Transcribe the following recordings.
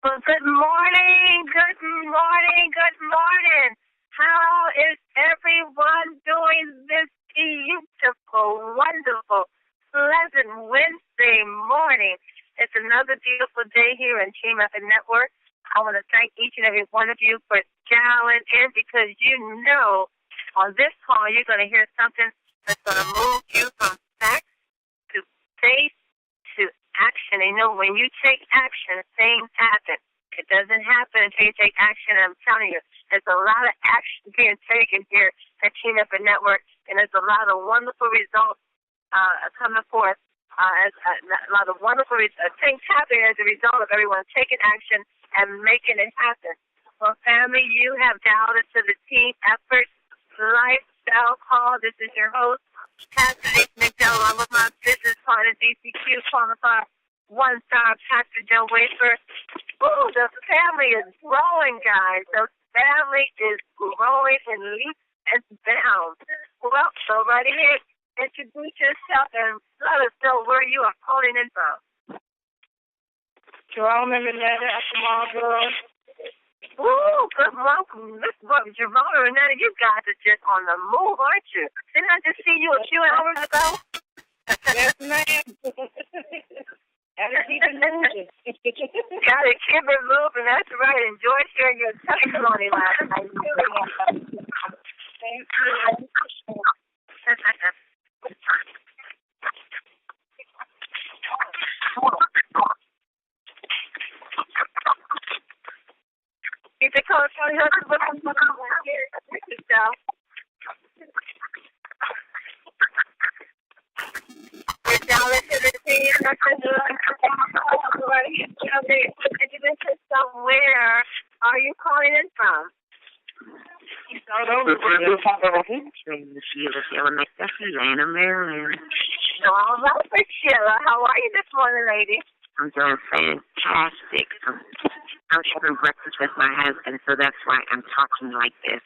Well, good morning. How is everyone doing this beautiful, wonderful, pleasant Wednesday morning? It's another beautiful day here in Team Effort Network. I want to thank each and every one of you for dialing in because you know on this call you're going to hear something that's going to move you from fact to faith to action. And you know, when you take action, things happen. It doesn't happen until you take action. I'm telling you, there's a lot of action being taken here at Team Effort Network, and there's a lot of wonderful results coming forth. A lot of wonderful things happening as a result of everyone taking action and making it happen. Well, family, you have dialed into the Team Effort Lifestyle Call. This is your host, Pastor McDowell, along with my business partner, DCQ, qualified one-star Pastor Joe Wafer. Ooh, the family is growing, guys. The family is growing in leaps and bounds. Well, so right ahead, introduce yourself and let us know where you are calling in from. Jerome and Renetta at the Marlboro. Ooh, good welcome. Jerome and Renetta, you guys are just on the move, aren't you? Didn't I just see you a few hours ago? Yes, ma'am. Gotta keep it moving. Gotta keep it moving. That's right. Enjoy sharing your testimony last night. Thank you. You can call your husband yourself. You're down into the team. Where are you calling in from? All right, for Sheila. How are you this morning, lady? I'm doing fantastic. I'm having breakfast with my husband, so that's why I'm talking like this.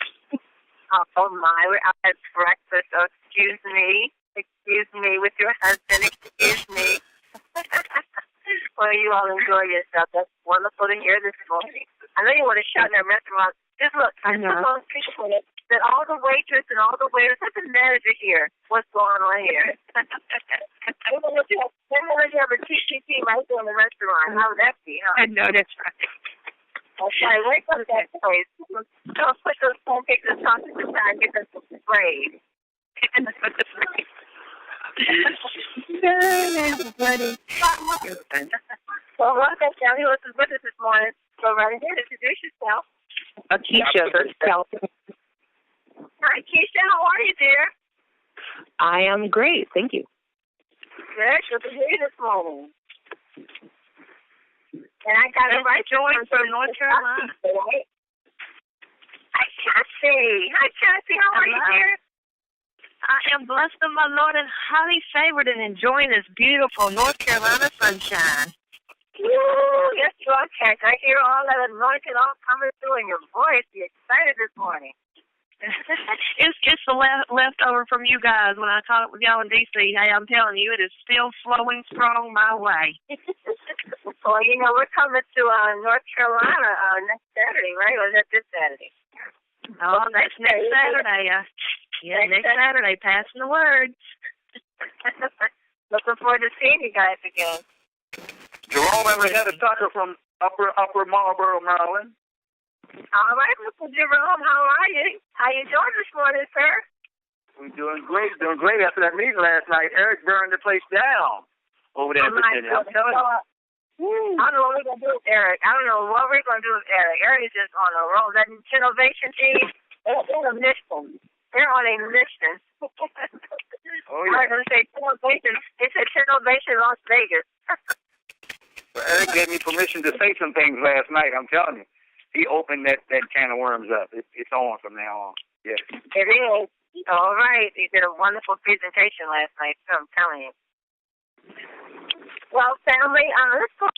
Oh, my. We're out at breakfast. Oh, excuse me. Excuse me with your husband. Excuse me. Well, you all enjoy yourself. That's wonderful to hear this morning. I know you want to shout in a restaurant. Just look. I know. That all the waitress and all the waiters, let the manager here what's going on here. They're going to have a TCT right there in the restaurant. How would that be, huh? I know, that's right. Okay, wake up that place. Don't put those pancakes and sausage aside and get them sprayed. Well, welcome, Sally. Who is with us this morning? Go right ahead. Introduce yourself. Keisha herself. Hi, Keisha. How are you, dear? I am great, thank you. Good to hear you this morning. And I got it right joined from North Carolina. Hi, Cassie. How are you, dear? I am blessed of my Lord and highly favored and enjoying this beautiful North Carolina sunshine. Ooh, yes, you are, Cassie. I hear all that anointing all coming through in your voice. You're excited this morning. It's the leftover from you guys when I talked with y'all in D.C. Hey, I'm telling you, it is still flowing strong my way. Well, you know, we're coming to North Carolina next Saturday, right? Or is that this Saturday? Oh, that's next Saturday. Next Saturday, passing the word. Looking forward to seeing you guys again. Jerome and Renetta Tucker from Upper Marlboro, Maryland. All right, Mr. Jerome, how are you? How you doing this morning, sir? We're doing great after that meeting last night. Eric burned the place down over there in Virginia. I'm telling you. I don't know what we're going to do with Eric. Eric is just on a roll. That innovation team, they're on a mission. Oh, yeah. I was going to say innovation. It's a innovation Las Vegas. Well, Eric gave me permission to say some things last night, I'm telling you. He opened that can of worms up. It's on from now on. Yes. It is. All right. He did a wonderful presentation last night, so I'm telling you. Well, family, let's go.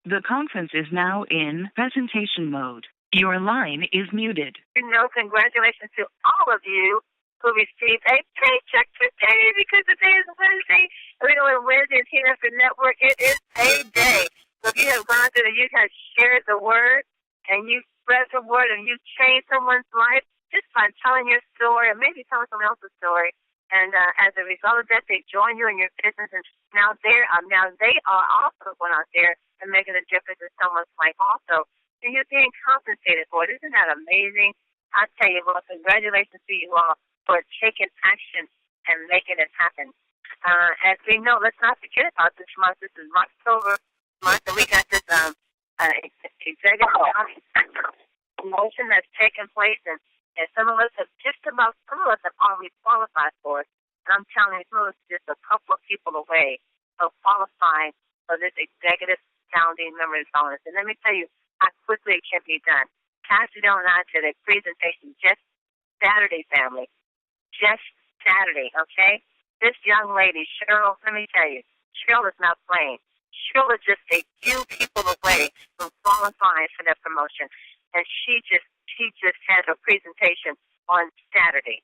The conference is now in presentation mode. Your line is muted. Congratulations to all of you who received a paycheck today because today is Wednesday. We know on Wednesday at Team Effort Network, it is payday. So if you have gone through and you have shared the word and you spread the word and you changed someone's life just by telling your story or maybe telling someone else's story, and as a result of that, they join you in your business, and now they are also going out there and making a difference in someone's life also. And you're being compensated for it. Isn't that amazing? I tell you what, congratulations to you all for taking action and making it happen. As we know, let's not forget about this month. This is October month, and we got this executive promotion that's taking place, and some of us have already qualified for it. And I'm telling you, some of us are just a couple of people away of qualifying for this executive founding members bonus. And let me tell you how quickly it can be done. Cassidy and I did a presentation just Saturday, family. Just Saturday, okay? This young lady, Cheryl, let me tell you, Cheryl is not playing. Cheryl is just a few people away from qualifying for that promotion. And she just had her presentation on Saturday.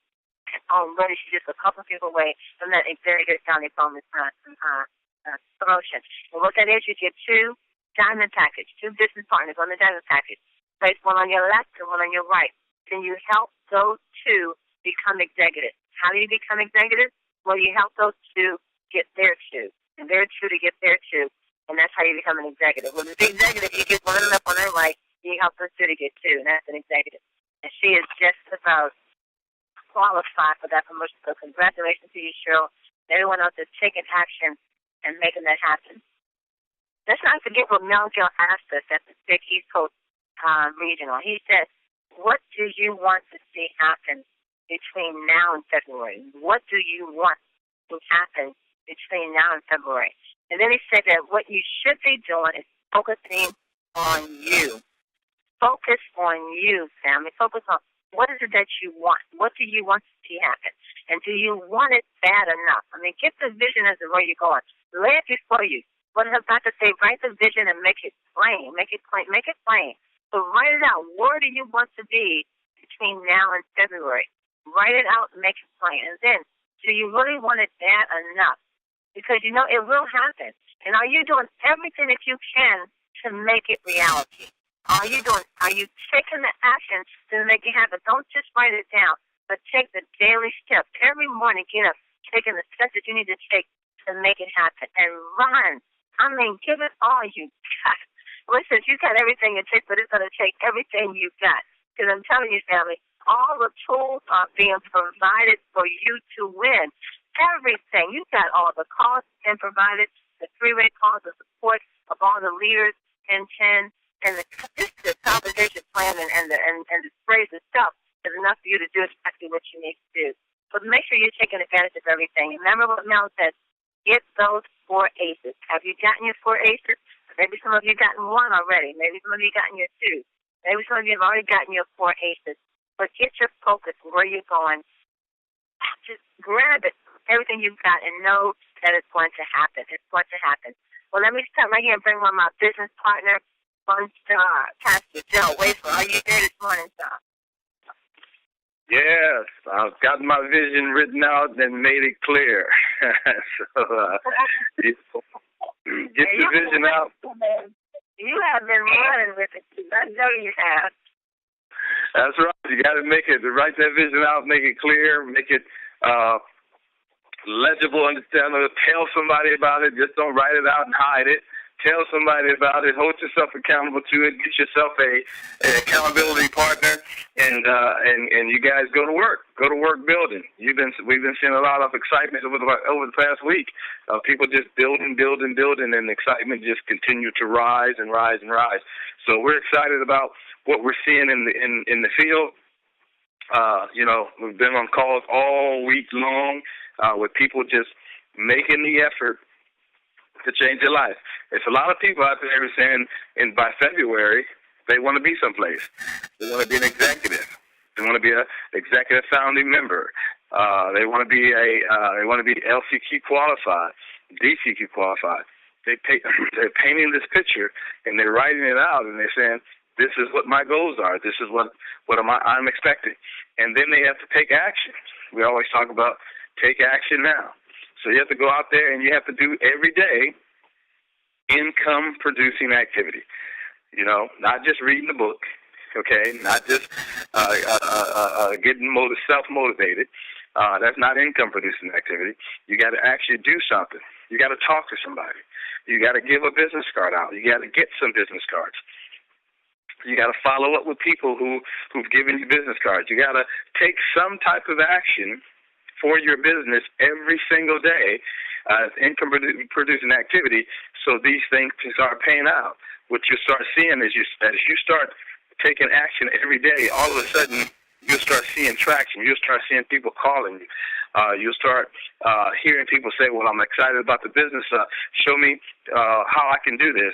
Already, she's just a couple of people away from that executive founding bonus promotion. And what that is, you get 2 diamond package, 2 business partners on the diamond package. Place one on your left and one on your right. Then you help those 2 become executives. How do you become executives? Well, you help those 2 get their 2, and their 2 to get their 2, and that's how you become an executive. Well, the executive, you get one on the left, one on the right, and you help those 2 to get 2, and that's an executive. And she is just about qualified for that promotion. So congratulations to you, Cheryl, and everyone else that's taking action and making that happen. Let's not forget what Mel Gill asked us at the Big East Coast Regional. He said, what do you want to see happen between now and February? What do you want to happen between now and February? And then he said that what you should be doing is focusing on you. Focus on you, family. Focus on what is it that you want? What do you want to see happen? And do you want it bad enough? I mean, get the vision as to where you're going. Lay it before you. What I've got to say, write the vision and make it plain. Make it plain. Make it plain. So write it out. Where do you want to be between now and February? Write it out and make it plain. And then, do you really want it bad enough? Because, you know, it will happen. And are you doing everything that you can to make it reality? Are you taking the action to make it happen? Don't just write it down, but take the daily steps. Every morning, get up, taking the steps that you need to take to make it happen. And run. I mean, give it all you got. Listen, you got everything it takes, but it's going to take everything you got. Because I'm telling you, family, all the tools are being provided for you to win. Everything. You got all the calls and provided, the 3-way calls, the support of all the leaders in 10, and the compensation plan and the sprays and stuff is enough for you to do exactly what you need to do. But make sure you're taking advantage of everything. Remember what Mel said, get those 4 aces. Have you gotten your 4 aces? Maybe some of you have gotten 1 already. Maybe some of you have gotten your 2. Maybe some of you have already gotten your 4 aces. But get your focus where you're going. Just grab it, everything you've got, and know that it's going to happen. It's going to happen. Well, let me start right here and bring on my business partner, Pastor Joe Wafer. Are you there this morning, sir? Yes, I've got my vision written out and made it clear. Get the vision out. You have been running with it. I know you have. That's right. You got to write that vision out, make it clear, make it legible, understandable. Tell somebody about it. Just don't write it out and hide it. Tell somebody about it. Hold yourself accountable to it. Get yourself an accountability partner, and you guys go to work. Go to work building. We've been seeing a lot of excitement over the past week. People just building, and excitement just continue to rise and rise and rise. So we're excited about what we're seeing in the field. We've been on calls all week long with people just making the effort to change their life. It's a lot of people out there who are saying, by February, they want to be someplace. They want to be an executive. They want to be an executive founding member. They want to be LCQ qualified, DCQ qualified. They're painting this picture and they're writing it out and they're saying, this is what my goals are. This is what I'm expecting. And then they have to take action. We always talk about take action now. So you have to go out there and you have to do every day income-producing activity. You know, not just reading a book, okay, not just getting self-motivated. That's not income-producing activity. You got to actually do something. You got to talk to somebody. You got to give a business card out. You got to get some business cards. You got to follow up with people who've given you business cards. You got to take some type of action for your business every single day, income-producing activity, so these things can start paying out. What you start seeing is as you start taking action every day, all of a sudden you'll start seeing traction. You'll start seeing people calling you. You'll start hearing people say, well, I'm excited about the business. Show me how I can do this.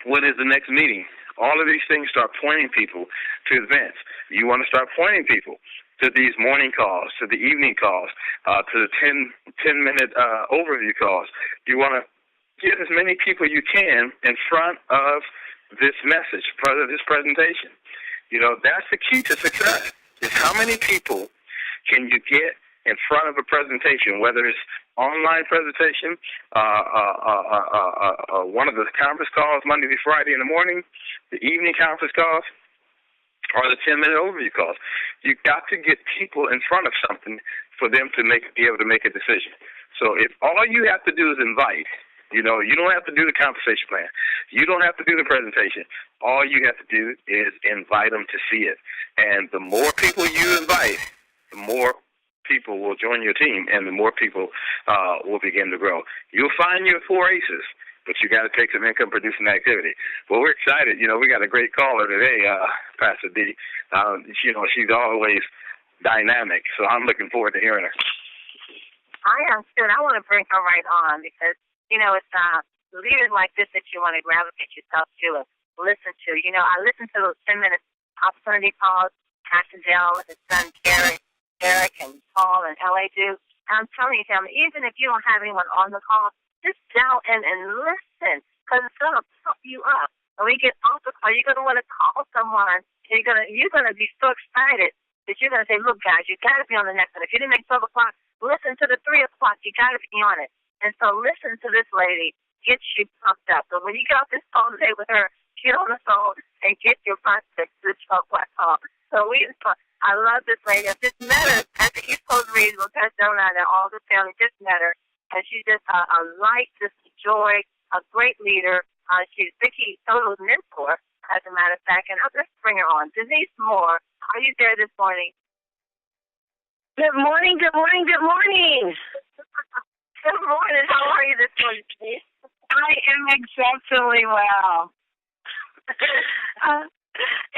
When is the next meeting? All of these things start pointing people to events. You want to start pointing people to these morning calls, to the evening calls, to the 10-minute overview calls. You want to get as many people you can in front of this message, in front of this presentation. You know, that's the key to success, is how many people can you get in front of a presentation, whether it's online presentation, one of the conference calls Monday through Friday in the morning, the evening conference calls, or the 10-minute overview calls. You've got to get people in front of something for them to be able to make a decision. So if all you have to do is invite, you know, you don't have to do the compensation plan. You don't have to do the presentation. All you have to do is invite them to see it. And the more people you invite, the more people will join your team, and the more people will begin to grow. You'll find your 4 aces, but you got to take some income-producing activity. Well, we're excited. You know, we got a great caller today, Pastor D. You know, she's always dynamic, so I'm looking forward to hearing her. I am too, and I want to bring her right on because, you know, it's leaders like this that you want to gravitate yourself to and listen to. You know, I listen to those 10-minute opportunity calls Pastor Dell with his son Eric and Paul and L.A. do. I'm telling you, family, even if you don't have anyone on the call, just dial in and listen, because it's going to pump you up. When we get off the call, you're going to want to call someone. You're going to be so excited that you're going to say, look, guys, you got to be on the next one. If you didn't make 12 o'clock, listen to the 3 o'clock. You got to be on it. And so listen to this lady. Get you pumped up. So when you get off this phone today with her, get on the phone and get your prospects to the 12 o'clock call. So I love this lady. I just met her at the East Coast Regional Pastor Donut, and all the family just met her. And she's just a light, just joy, a great leader. She's Vicki Soto's mentor, as a matter of fact. And I'll just bring her on. Denise Moore, are you there this morning? Good morning, good morning, good morning. Good morning. How are you this morning, Denise? I am exceptionally well.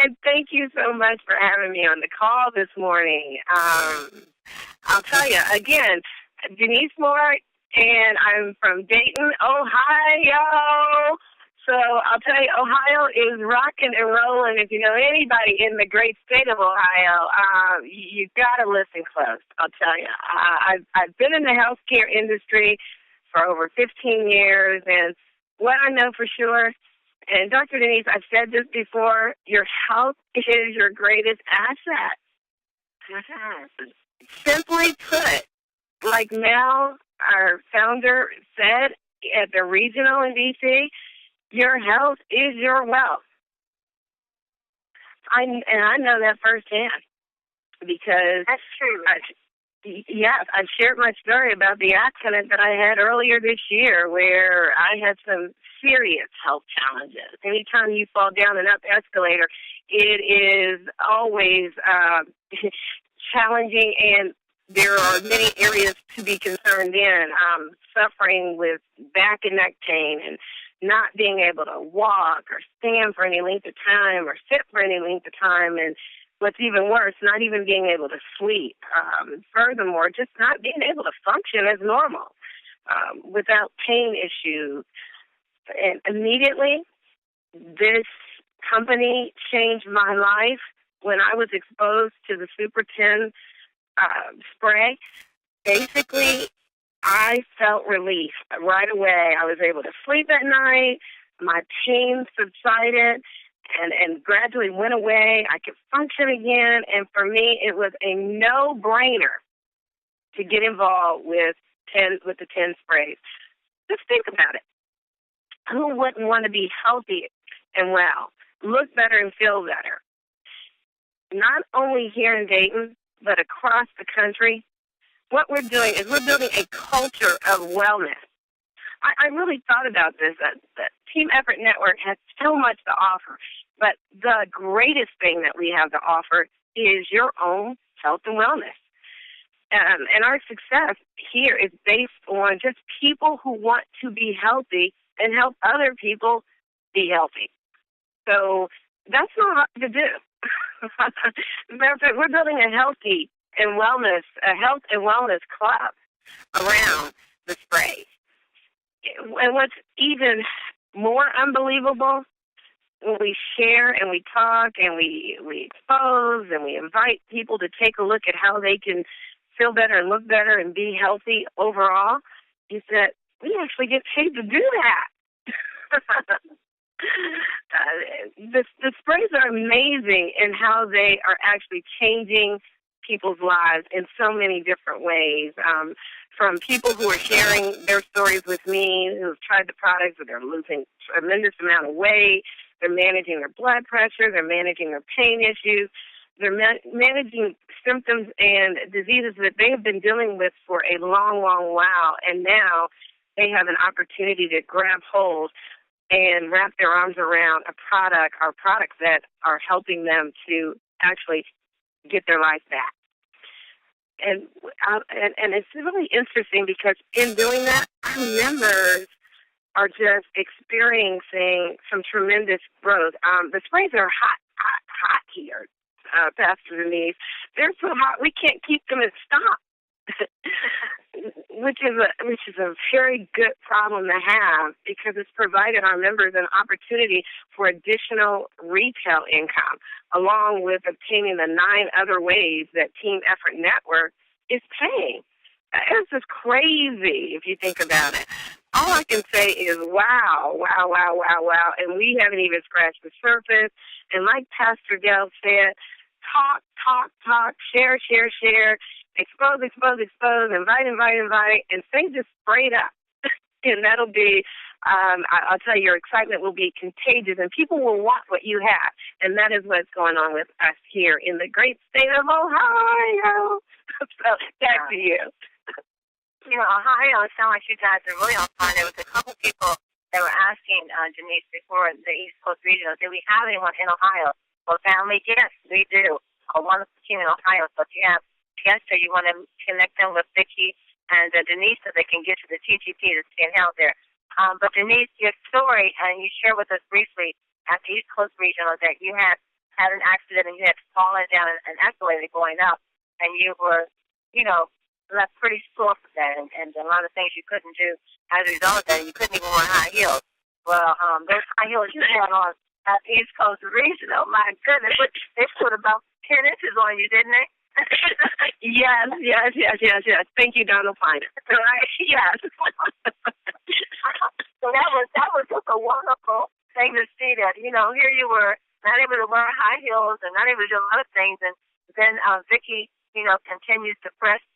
And thank you so much for having me on the call this morning. I'll tell you, again, Denise Moore, and I'm from Dayton, Ohio. So I'll tell you, Ohio is rocking and rolling. If you know anybody in the great state of Ohio, you've got to listen close, I'll tell you. I've been in the healthcare industry for over 15 years, and what I know for sure, and Dr. Denise, I've said this before, your health is your greatest asset. Simply put, like Mel, our founder, said at the regional in D.C., your health is your wealth. I know that firsthand because that's true. I've shared my story about the accident that I had earlier this year where I had some serious health challenges. Anytime you fall down an up escalator, it is always challenging, and there are many areas to be concerned in. Suffering with back and neck pain and not being able to walk or stand for any length of time or sit for any length of time, and what's even worse, not even being able to sleep. Furthermore, just not being able to function as normal without pain issues. And immediately, this company changed my life when I was exposed to the Super 10 spray. Basically, I felt relief right away. I was able to sleep at night. My pain subsided and gradually went away. I could function again. And for me, it was a no-brainer to get involved with the 10 sprays. Just think about it. Who wouldn't want to be healthy and well, look better and feel better? Not only here in Dayton, but across the country. What we're doing is we're building a culture of wellness. I really thought about this, that Team Effort Network has so much to offer, but the greatest thing that we have to offer is your own health and wellness. And our success here is based on just people who want to be healthy and help other people be healthy. So that's not hard to do. As a matter of fact, we're building a health and wellness club around the sprays. And what's even more unbelievable, when we share and we talk and we expose and we invite people to take a look at how they can feel better and look better and be healthy overall, is that we actually get paid to do that. The sprays are amazing in how they are actually changing people's lives in so many different ways. From people who are sharing their stories with me, who've tried the products, but they're losing a tremendous amount of weight. They're managing their blood pressure. They're managing their pain issues. They're managing symptoms and diseases that they have been dealing with for a long, long while, and now they have an opportunity to grab hold and wrap their arms around our products that are helping them to actually get their life back. And it's really interesting because in doing that, our members are just experiencing some tremendous growth. The sprays are hot here, Pastor Denise. They're so hot we can't keep them in stock, which is a very good problem to have because it's provided our members an opportunity for additional retail income, along with obtaining the 9 other ways that Team Effort Network is paying. It's just crazy if you think about it. All I can say is wow, wow, wow, wow, wow, and we haven't even scratched the surface. And like Pastor Dell said, talk, share, expose, invite, and say just straight up. And that'll be, I'll tell you, your excitement will be contagious, and people will want what you have. And that is what's going on with us here in the great state of Ohio. So back to you. You know, Ohio, it sounds like you guys are really on fire. There was a couple people that were asking Denise before the East Coast Regional, do we have anyone in Ohio? Well, family, yes, we do. A wonderful team in Ohio. So if you have guests or you want to connect them with Vicki and Denise so they can get to the TGP that's being held there. But Denise, your story, and you shared with us briefly at the East Coast Regional that you had an accident and you had fallen down an escalator going up, and you were, left pretty sore for that, and a lot of things you couldn't do as a result of that. You couldn't even wear high heels. Well, those high heels you had on at the East Coast Regional, my goodness, they put about 10 inches on you, didn't they? Yes. Thank you, Donald Finer. Right? Yes. So that was just a wonderful thing to see that, here you were not able to wear high heels and not able to do a lot of things, and then Vicki, continues to persist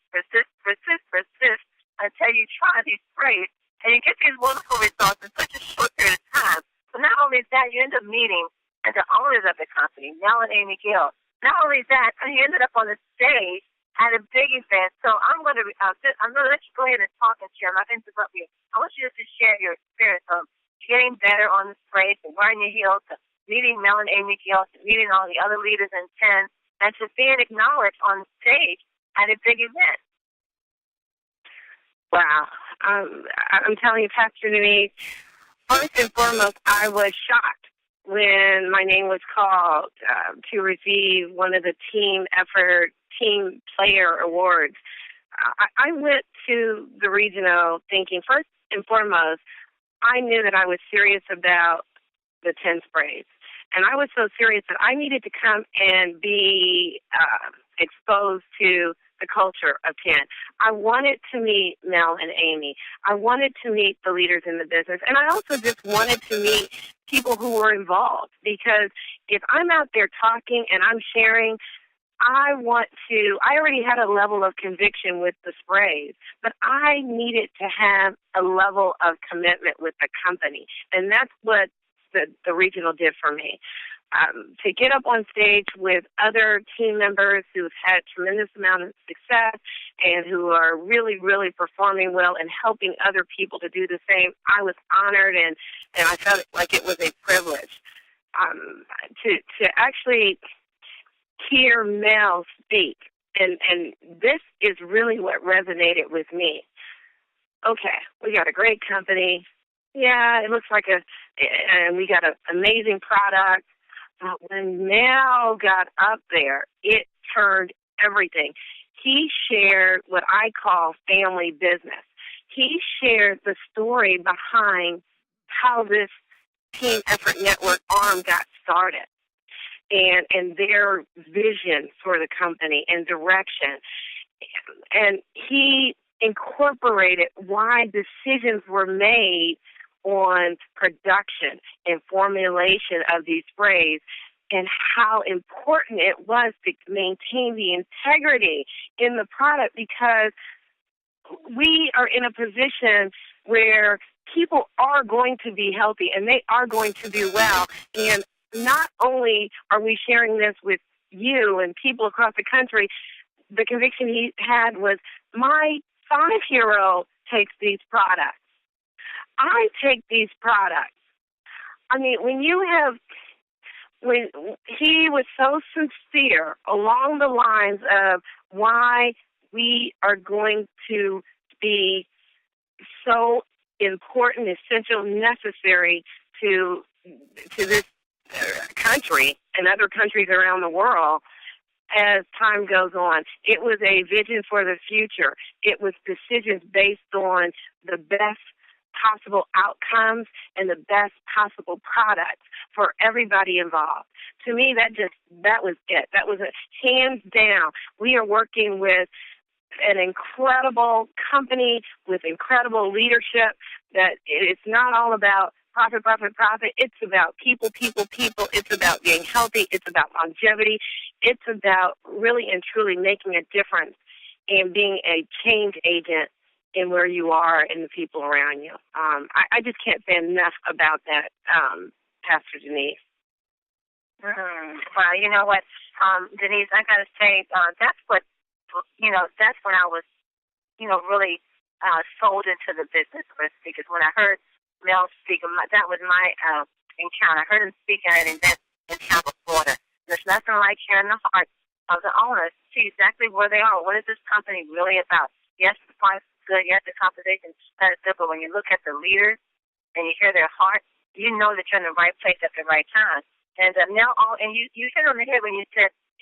until you try these sprays and you get these wonderful results in such a short period of time. So not only is that, you end up meeting the owners of the company, Mel and Amy Gill. Not only that, you ended up on the stage at a big event. So I'm going to let you go ahead and talk and share. I'm not going to interrupt you. I want you just to share your experience of getting better on the sprays and wearing your heels, to meeting Mel and Amy Gill, to meeting all the other leaders in 10, and to being acknowledged on stage at a big event. Wow. I'm telling you, Pastor Denise, first and foremost, I was shocked when my name was called to receive one of the Team Effort Team Player Awards. I went to the regional thinking, first and foremost, I knew that I was serious about the 10 sprays. And I was so serious that I needed to come and be exposed to the culture of 10. I wanted to meet Mel and Amy. I wanted to meet the leaders in the business. And I also just wanted to meet people who were involved. Because if I'm out there talking and I'm sharing, I already had a level of conviction with the sprays, but I needed to have a level of commitment with the company. And that's what the regional did for me. To get up on stage with other team members who've had tremendous amount of success and who are really, really performing well and helping other people to do the same, I was honored and I felt like it was a privilege. To actually hear Mel speak, and this is really what resonated with me. Okay, we got a great company. Yeah, it looks like and we got an amazing product. But when Mel got up there, it turned everything. He shared what I call family business. He shared the story behind how this Team Effort Network arm got started and their vision for the company and direction. And he incorporated why decisions were made on production and formulation of these sprays and how important it was to maintain the integrity in the product, because we are in a position where people are going to be healthy and they are going to do well. And not only are we sharing this with you and people across the country, the conviction he had was, my 5-year-old takes these products. I take these products. I mean, when he was so sincere along the lines of why we are going to be so important, essential, necessary to this country and other countries around the world as time goes on. It was a vision for the future. It was decisions based on the best possible outcomes and the best possible products for everybody involved. To me, that was it. That was a hands down. We are working with an incredible company with incredible leadership, that it's not all about profit. It's about people. It's about being healthy. It's about longevity. It's about really and truly making a difference and being a change agent in where you are and the people around you. I just can't say enough about that, Pastor Denise. Well, you know what, Denise, I got to say, that's what, that's when I was, really sold into the business, because when I heard Mel speak, that was my encounter. I heard him speak at an event in Tampa, Florida. There's nothing like hearing the heart of the owners, see exactly where they are. What is this company really about? Yes, the price is good. Yes, the compensation is good. But when you look at the leaders and you hear their heart, you know that you're in the right place at the right time. And Mel, and you hit on the head when you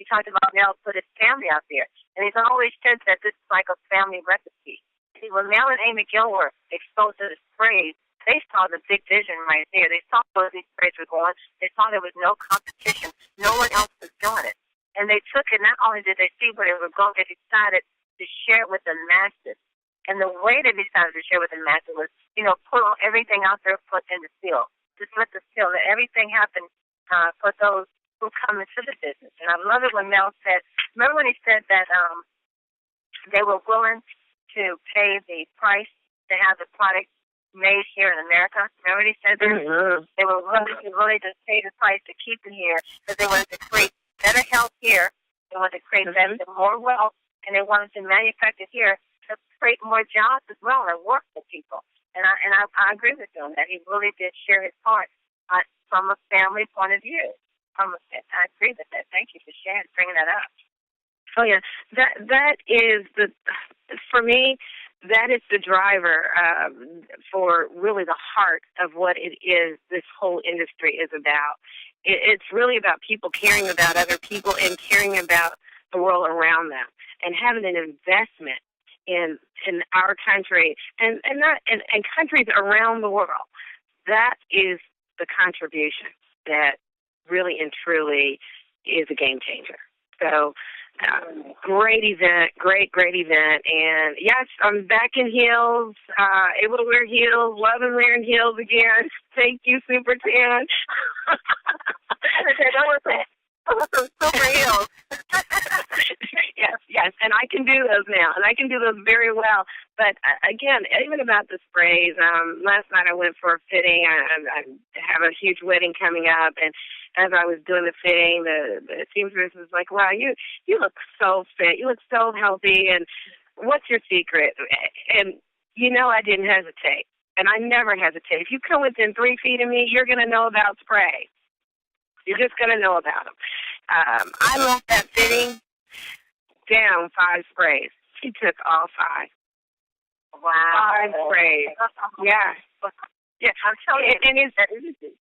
talked about Mel put his family out there. And he's always said that this is like a family recipe. See, when Mel and Amy Gill were exposed to the sprays, they saw the big vision right there. They saw where these sprays were going. They saw there was no competition. No one else was doing it. And they took it. Not only did they see where it would go, they decided to share it with the masses. And the way they decided to share with the masses was, put everything out there, put in the field. Just let the field, let everything happen for those who come into the business. And I love it when Mel said, remember when he said that they were willing to pay the price to have the product made here in America? Remember when he said that? Mm-hmm. They were willing to pay the price to keep it here, because they wanted to create better health here. They wanted to create better, more wealth, and they wanted to manufacture here to create more jobs as well and work for people. And I agree with him that he really did share his heart from a family point of view. I agree with that. Thank you for bringing that up. Oh yeah, that is for me. That is the driver for really the heart of what it is this whole industry is about. It's really about people caring about other people and caring about the world around them and having an investment in our country and countries around the world. That is the contribution that really and truly is a game changer. So great event, great event. And yes, I'm back in heels, able to wear heels, loving wearing heels again. Thank you, Super Tan. That was some super heels. I can do those now, and I can do those very well. But again, even about the sprays, last night I went for a fitting. I have a huge wedding coming up, and as I was doing the fitting, the seamstress was like, wow, you look so fit. You look so healthy, and what's your secret? And, I didn't hesitate, and I never hesitate. If you come within 3 feet of me, you're going to know about sprays. You're just going to know about them. I left that fitting down 5 sprays. She took all 5. Wow. 5 sprays. Yeah. Yeah. I'm telling you.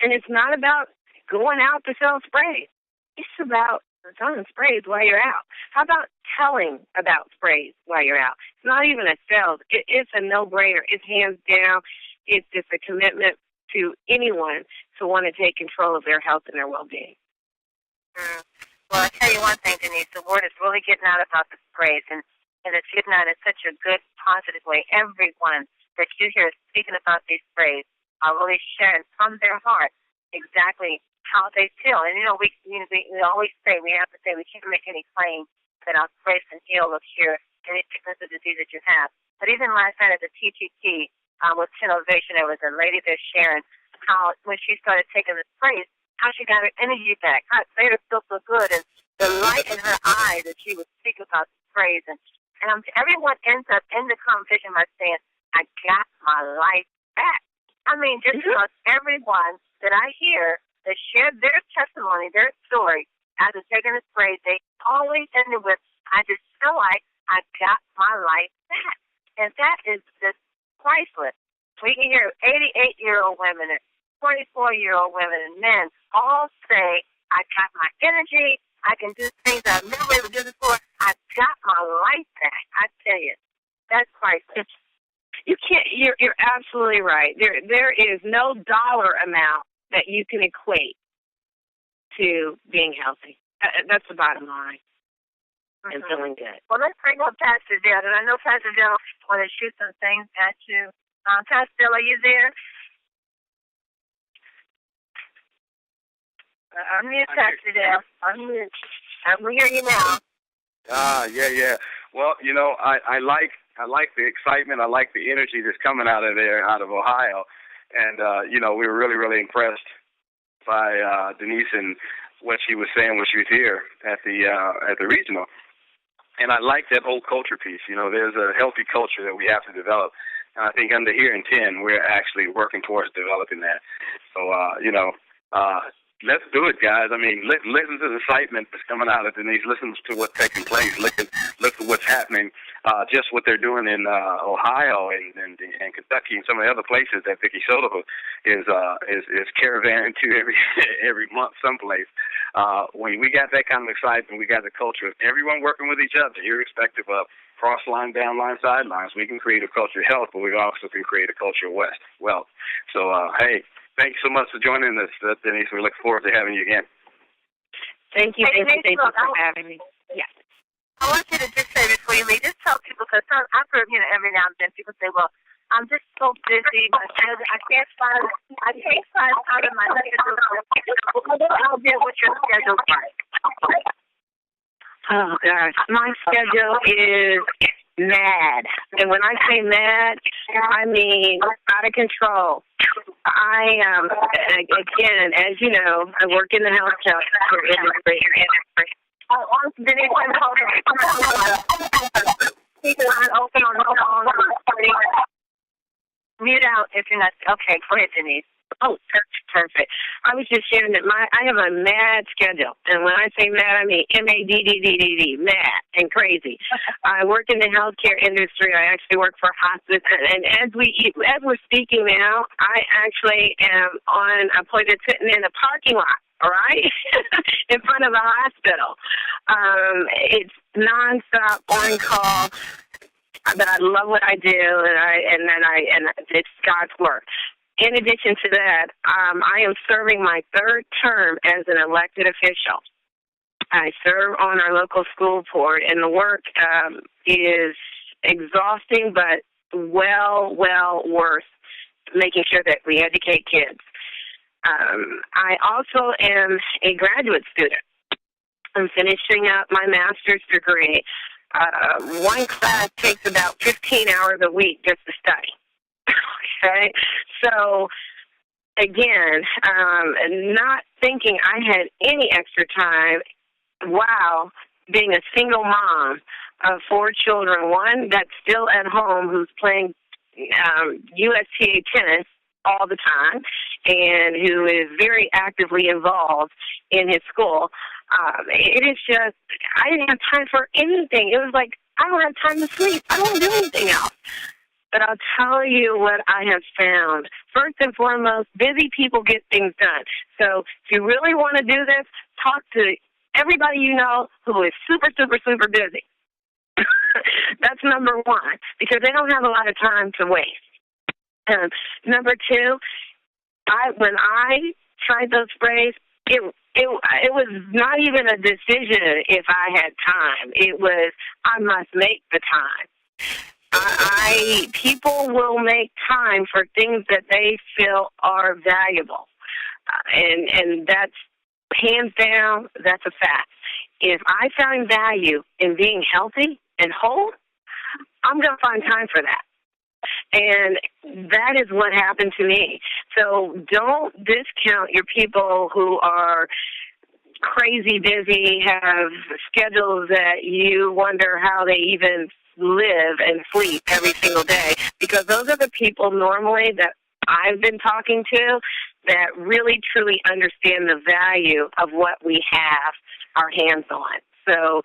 And it's not about going out to sell sprays. It's about selling sprays while you're out. How about telling about sprays while you're out? It's not even a sales. It's a no-brainer. It's hands down. It's just a commitment to anyone to want to take control of their health and their well-being. Well, I'll tell you one thing, Denise. The word is really getting out about the sprays, and it's getting out in such a good, positive way. Everyone that you hear speaking about these sprays are really sharing from their heart exactly how they feel. And, we always say, we have to say, we can't make any claim that our sprays can heal or cure any sickness or disease that you have. But even last night at the TTT with Innovation, there was a lady there sharing how when she started taking the sprays, how she got her energy back, how it made her feel so good, and the light in her eyes that she would speak about the sprays. And everyone ends up in the conversation by saying, I got my life back. I mean, just about everyone that I hear that shared their testimony, their story, after taking the sprays, they always ended with, I just feel like I got my life back. And that is just priceless. We can hear 88-year-old women and 24-year-old women and men all say, I got my energy, I can do things I've never been able to do before, I got my life back. I tell you, that's priceless. You can't. You're absolutely right. There is no dollar amount that you can equate to being healthy. That's the bottom line. And feeling good. Well, let's bring up Pastor Dale. And I know Pastor Dale want to shoot some things at you. Pastor Dale, are you there? I'm here, Pastor Dale. I'm here. I'm hearing you now. Yeah. Well, I like the excitement. I like the energy that's coming out of there, out of Ohio. And, we were really, really impressed by Denise and what she was saying when she was here at the regional. And I like that whole culture piece. There's a healthy culture that we have to develop. And I think under here in 10, we're actually working towards developing that. So, let's do it, guys. I mean, listen to the excitement that's coming out of Denise. Listen to what's taking place. Look at what's happening. Just what they're doing in Ohio and Kentucky and some of the other places that Vicky Soto is caravanning to every month someplace. When we got that kind of excitement, we got the culture of everyone working with each other, irrespective of cross line, down line, sidelines. We can create a culture of health, but we also can create a culture of wealth. So, hey. Thanks so much for joining us, Denise. We look forward to having you again. Thank you. Thank you for having me. Yeah. I want you to just say before you leave, just tell people, because I've heard, every now and then people say, well, I'm just so busy. I can't find time in my schedule. I'll deal with your schedule. Oh, gosh. My schedule is mad. And when I say mad, I mean out of control. Again, as you know, I work in the healthcare industry. Denise, keep your line open on the phone. Mute out if you're not. Okay, go ahead, Denise. Oh, perfect. I was just sharing that I have a mad schedule. And when I say mad, I mean M-A-D-D-D-D-D, mad and crazy. I work in the healthcare industry. I actually work for hospice. And as we're speaking now, I actually am on a place that's sitting in a parking lot, all right, in front of a hospital. It's nonstop on call. But I love what I do, and it's God's work. In addition to that, I am serving my 3rd term as an elected official. I serve on our local school board, and the work is exhausting, but well worth making sure that we educate kids. I also am a graduate student. I'm finishing up my master's degree. One class takes about 15 hours a week just to study. Okay? So, again, not thinking I had any extra time. Wow, being a single mom of 4 children, one that's still at home who's playing USTA tennis all the time and who is very actively involved in his school. It is just, I didn't have time for anything. It was like, I don't have time to sleep. I don't do anything else. But I'll tell you what I have found. First and foremost, busy people get things done. So if you really want to do this, talk to everybody you know who is super, super, super busy. That's number one, because they don't have a lot of time to waste. Number two, when I tried those sprays, it was not even a decision if I had time. It was, I must make the time. People will make time for things that they feel are valuable. And that's hands down, that's a fact. If I find value in being healthy and whole, I'm going to find time for that. And that is what happened to me. So don't discount your people who are crazy busy, have schedules that you wonder how they even live and sleep every single day, because those are the people normally that I've been talking to that really, truly understand the value of what we have our hands on. So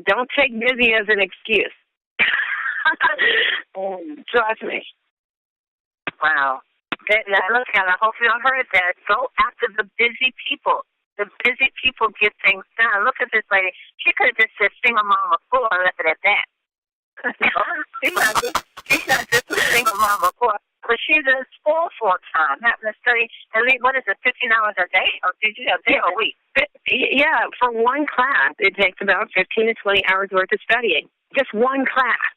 don't take busy as an excuse. Trust me. Wow. Look, I hope you all heard that. Go after the busy people. The busy people get things done. Look at this lady. She could have just said single mom of 4 and left it at that. She's not just a single mom of 4, but she's in school full-time, having to study at least, 15 hours a day? Or did you have a day or a week? Yeah, for one class, it takes about 15 to 20 hours worth of studying. Just one class.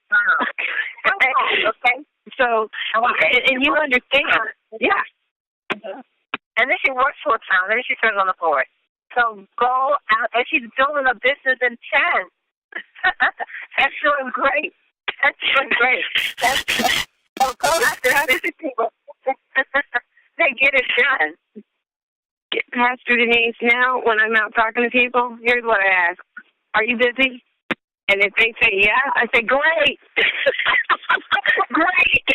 Okay. So, and you understand. Yeah. Mm-hmm. And then she works full-time, and then she turns on the board. So go out, and she's building a business in 10. That's doing great. That's doing great. So go after busy people. They get it done. Pastor Denise, now when I'm out talking to people, here's what I ask. Are you busy? And if they say yeah, I say, great. Great.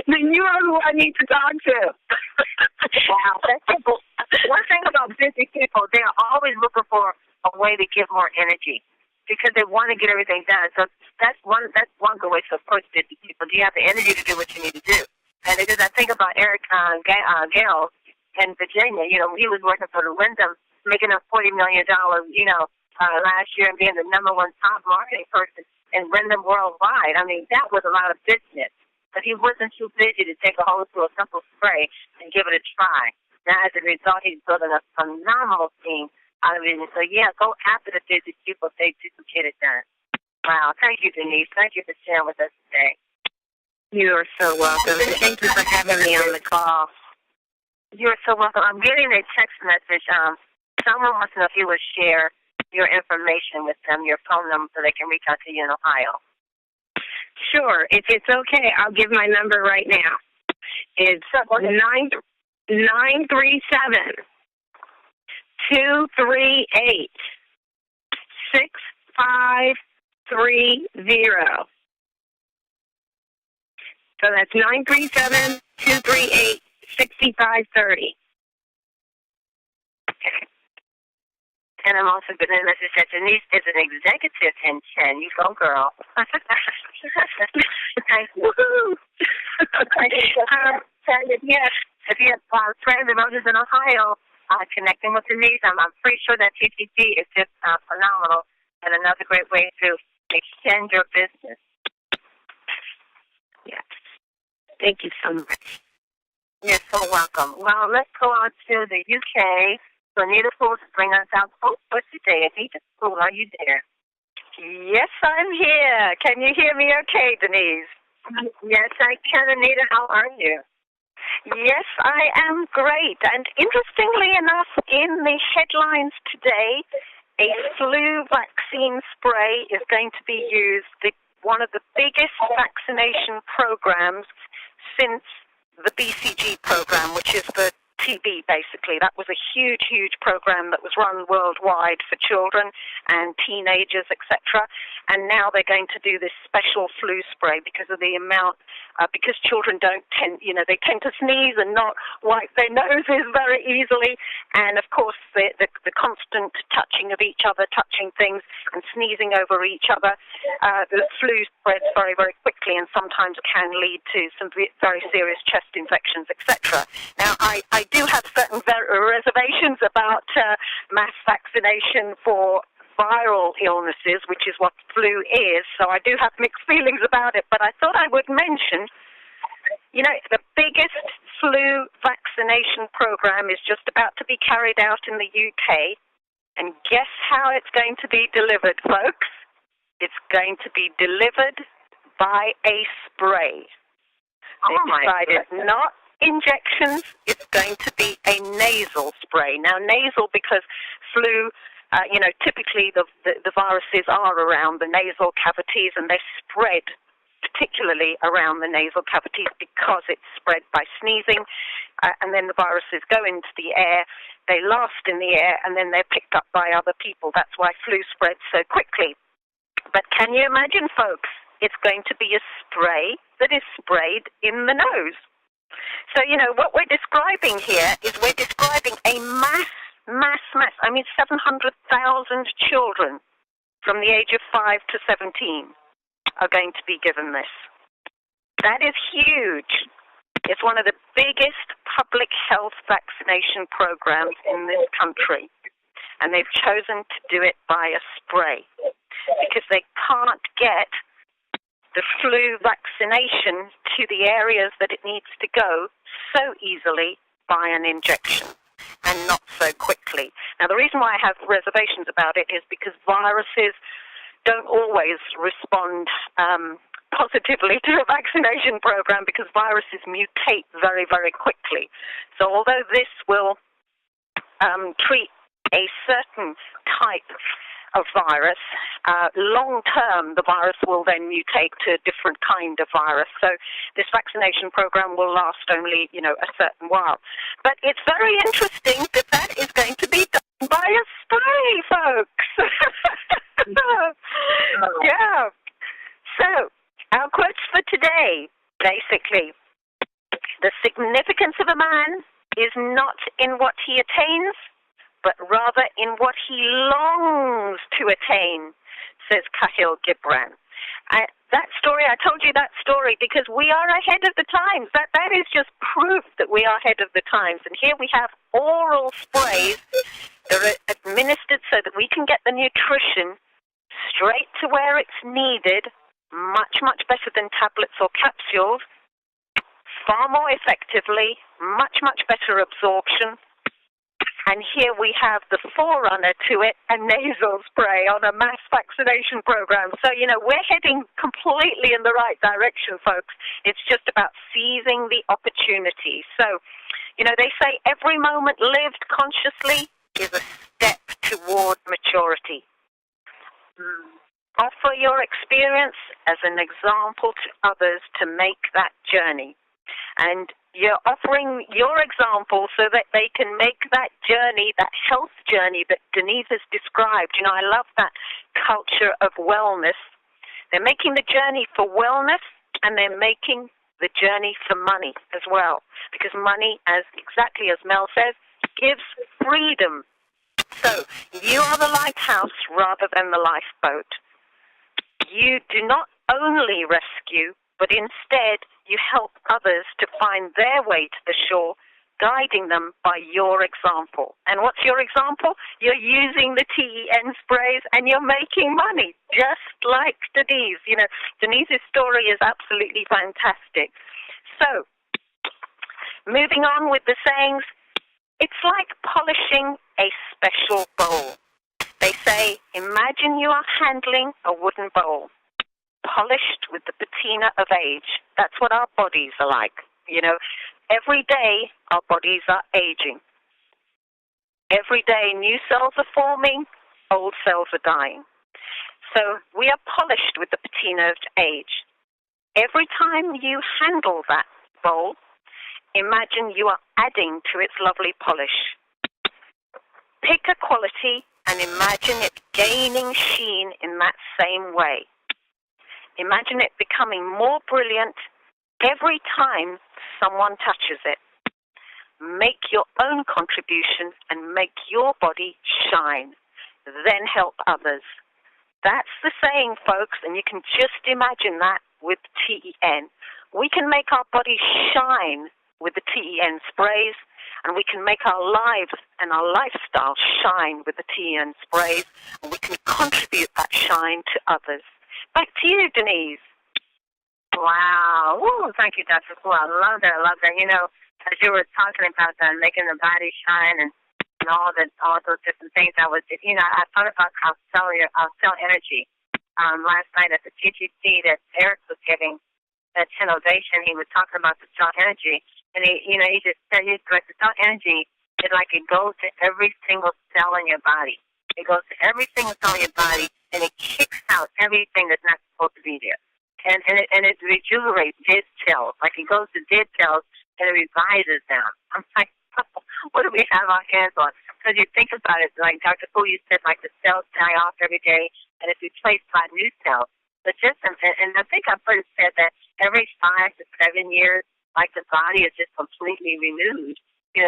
Then you are who I need to talk to. Wow. One thing about busy people, they're always looking for a way to get more energy because they want to get everything done. So that's one good way to approach busy people. Do you have the energy to do what you need to do? And because I think about Eric Gale in Virginia, he was working for the Wyndham, making a $40 million, last year and being the number 1 top marketing person in Wyndham worldwide. I mean, that was a lot of business. But he wasn't too busy to take a hold of a simple spray and give it a try. Now, as a result, he's building a phenomenal team out of it. So, yeah, go after the busy people if they do get it done. Wow. Thank you, Denise. Thank you for sharing with us today. You are so welcome. Thank you for having me on the call. You're so welcome. I'm getting a text message. Someone wants to know if you would share your information with them, your phone number, so they can reach out to you in Ohio. Sure. If it's okay, I'll give my number right now. It's 937-238-6530. So that's 937-238-6530. And I'm also going to message that Denise is an executive in 10. You go, girl. Thank you. Yes, if you have friends and relatives in Ohio, connecting with Denise, I'm pretty sure that TCT is just phenomenal and another great way to extend your business. Yes. Thank you so much. You're so welcome. Well, let's go on to the UK. So Anita Poole to bring us out. Oh, what's today? Anita Poole, are you there? Yes, I'm here. Can you hear me okay, Denise? Yes, I can, Anita. How are you? Yes, I am great. And interestingly enough, in the headlines today, A flu vaccine spray is going to be used, one of the biggest vaccination programs since the BCG program, which is the TB, basically. That was a huge, huge program that was run worldwide for children and teenagers, etc. And now they're going to do this special flu spray because of the amount, because children they tend to sneeze and not wipe their noses very easily. And, of course, the constant touching of each other, touching things and sneezing over each other, the flu spreads very, very quickly and sometimes can lead to some very serious chest infections, etc. Now, I do have certain reservations about mass vaccination for viral illnesses, which is what flu is, so I do have mixed feelings about it, but I thought I would mention, the biggest flu vaccination program is just about to be carried out in the UK, and guess how it's going to be delivered, folks? It's going to be delivered by a spray. They decided not injections, it's going to be a nasal spray. Now, nasal because flu, typically the viruses are around the nasal cavities and they spread particularly around the nasal cavities because it's spread by sneezing, and then the viruses go into the air, they last in the air, and then they're picked up by other people. That's why flu spreads so quickly. But can you imagine, folks, it's going to be a spray that is sprayed in the nose. So, what we're describing here is we're describing a mass. 700,000 children from the age of 5 to 17 are going to be given this. That is huge. It's one of the biggest public health vaccination programs in this country. And they've chosen to do it by a spray because they can't get the flu vaccination to the areas that it needs to go so easily by an injection and not so quickly. Now, the reason why I have reservations about it is because viruses don't always respond positively to a vaccination program because viruses mutate very, very quickly. So although this will treat a certain type of virus, long-term the virus will then mutate to a different kind of virus. So this vaccination program will last only, a certain while. But it's very interesting that is going to be done by a spray, folks. Yeah. So our quotes for today, basically, the significance of a man is not in what he attains, but rather in what he longs to attain, says Kahlil Gibran. That story, I told you that story because we are ahead of the times. That is just proof that we are ahead of the times. And here we have oral sprays that are administered so that we can get the nutrition straight to where it's needed, much, much better than tablets or capsules, far more effectively, much, much better absorption. And here we have the forerunner to it, a nasal spray on a mass vaccination program. So, we're heading completely in the right direction, folks. It's just about seizing the opportunity. So, they say every moment lived consciously is a step toward maturity. Offer your experience as an example to others to make that journey. And you're offering your example so that they can make that journey, that health journey that Denise has described. I love that culture of wellness. They're making the journey for wellness and they're making the journey for money as well. Because money, exactly as Mel says, gives freedom. So you are the lighthouse rather than the lifeboat. You do not only rescue, but instead you help others to find their way to the shore, guiding them by your example. And what's your example? You're using the TEN sprays and you're making money, just like Denise. Denise's story is absolutely fantastic. So, moving on with the sayings, it's like polishing a special bowl. They say, imagine you are handling a wooden bowl, polished with the patina of age. That's what our bodies are like. Every day our bodies are aging. Every day new cells are forming, old cells are dying. So we are polished with the patina-nerved age. Every time you handle that bowl, imagine you are adding to its lovely polish. Pick a quality and imagine it gaining sheen in that same way. Imagine it becoming more brilliant every time someone touches it. Make your own contribution and make your body shine. Then help others. That's the saying, folks, and you can just imagine that with TEN. We can make our body shine with the TEN sprays, and we can make our lives and our lifestyle shine with the TEN sprays, and we can contribute that shine to others. Back to you, Denise. Wow. Ooh, thank you, Dr. Fu. I love that. You know, as you were talking about that, making the body shine and all those different things, I thought about our cell energy. Last night at the TGC that Eric was giving, that innovation, he was talking about the cell energy, and he just said, the cell energy is like it goes to every single cell in your body. It goes to every single cell in your body, and it kicks out everything that's not supposed to be there. And it rejuvenates dead cells. Like it goes to dead cells and it revises them. I'm like, what do we have our hands on? Because you think about it, like Dr. Fu, you said, like the cells die off every day and it's replaced by new cells. But and I think I've heard it said that every 5 to 7 years, like the body is just completely renewed,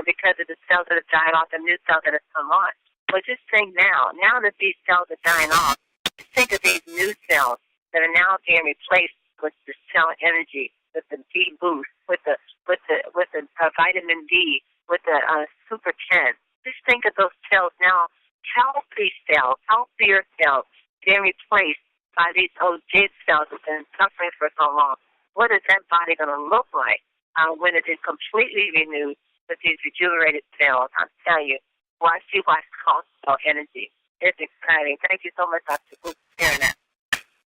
because of the cells that have died off and new cells that have come on. But just think now that these cells are dying off, just think of these new cells that are now being replaced with the cell energy, with the D boost, with the vitamin D, with the super 10. Just think of those cells now, healthier cells, being replaced by these old dead cells that have been suffering for so long. What is that body going to look like when it is completely renewed with these rejuvenated cells? I'll tell you. Well, I see why it's called cell energy. It's exciting. Thank you so much, Dr. Fu, for sharing that.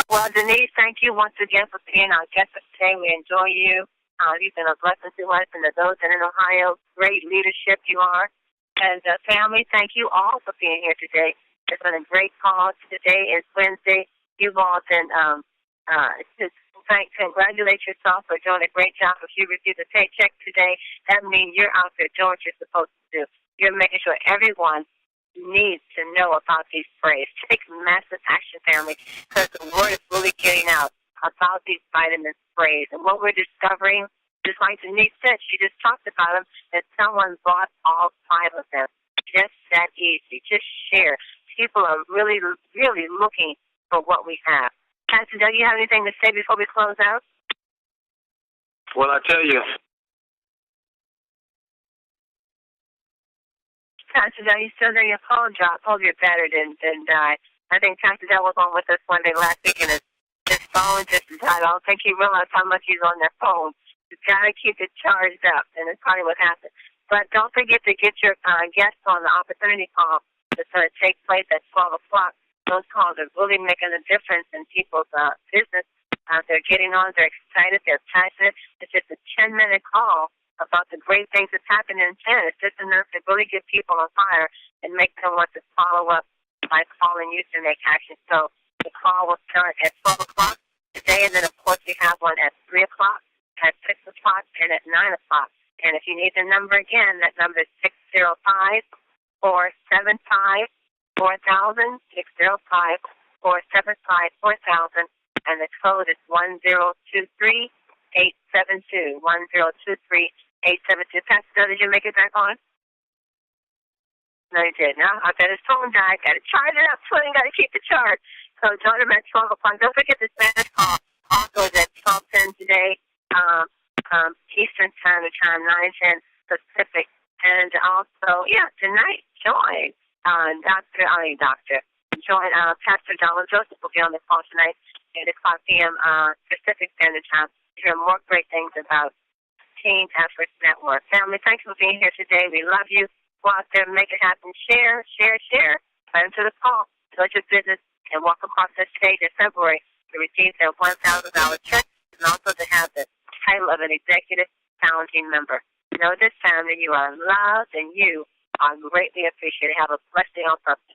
Well, Denise, thank you once again for being our guest today. We enjoy you. You've been a blessing to us and to those in Ohio. Great leadership you are. And family, thank you all for being here today. It's been a great call. Today is Wednesday. You've all been, congratulate yourself for doing a great job. If you received a paycheck today, that means you're out there doing what you're supposed to do. You're making sure everyone needs to know about these sprays. Take massive action, family, because the word is really getting out about these vitamin sprays. And what we're discovering, just like Denise said, she just talked about them, that someone bought all 5 of them. Just that easy. Just share. People are really, really looking for what we have. Pastor Doug, you have anything to say before we close out? Well, I tell you, Pastor Doug, you still there? Your phone dropped. Hold your battery didn't die. I think Pastor Doug was on with us one day last week, and his phone just died. I don't think he realized how much he's on their phone. You've got to keep it charged up, and that's probably what happened. But don't forget to get your guests on the opportunity call that's going to take place at 12 o'clock. Those calls are really making a difference in people's business. They're getting on. They're excited. They're passionate. It's just a 10-minute call about the great things that's happening in 10. It's just enough to really get people on fire and make them want to follow up by calling you to make action. So the call will start at 12 o'clock today, and then, of course, we have one at 3 o'clock, at 6 o'clock, and at 9 o'clock. And if you need the number again, that number is 605-475-4000, 605-475-4000, and the code is 1023-872, 1023-872. Pastor, did you make it back on? No, you did. No? I bet his phone died. Got to charge it up. So you got to keep the charge. So join him at 12 o'clock. Don't forget the Spanish call. Also, it's at 12:10 today, Eastern Standard Time, 9:10 Pacific. And also, tonight, join Join Pastor Donald Joseph will be on the call tonight at 8 o'clock p.m. Pacific Standard Time to hear more great things about Teen Efforts Network. Family, thank you for being here today. We love you. Go out there and make it happen. Share. Right into the call. Build your business and walk across that stage in February to receive their $1,000 check and also to have the title of an executive founding member. Know this, family, you are loved and you are greatly appreciated. Have a blessed day on purpose.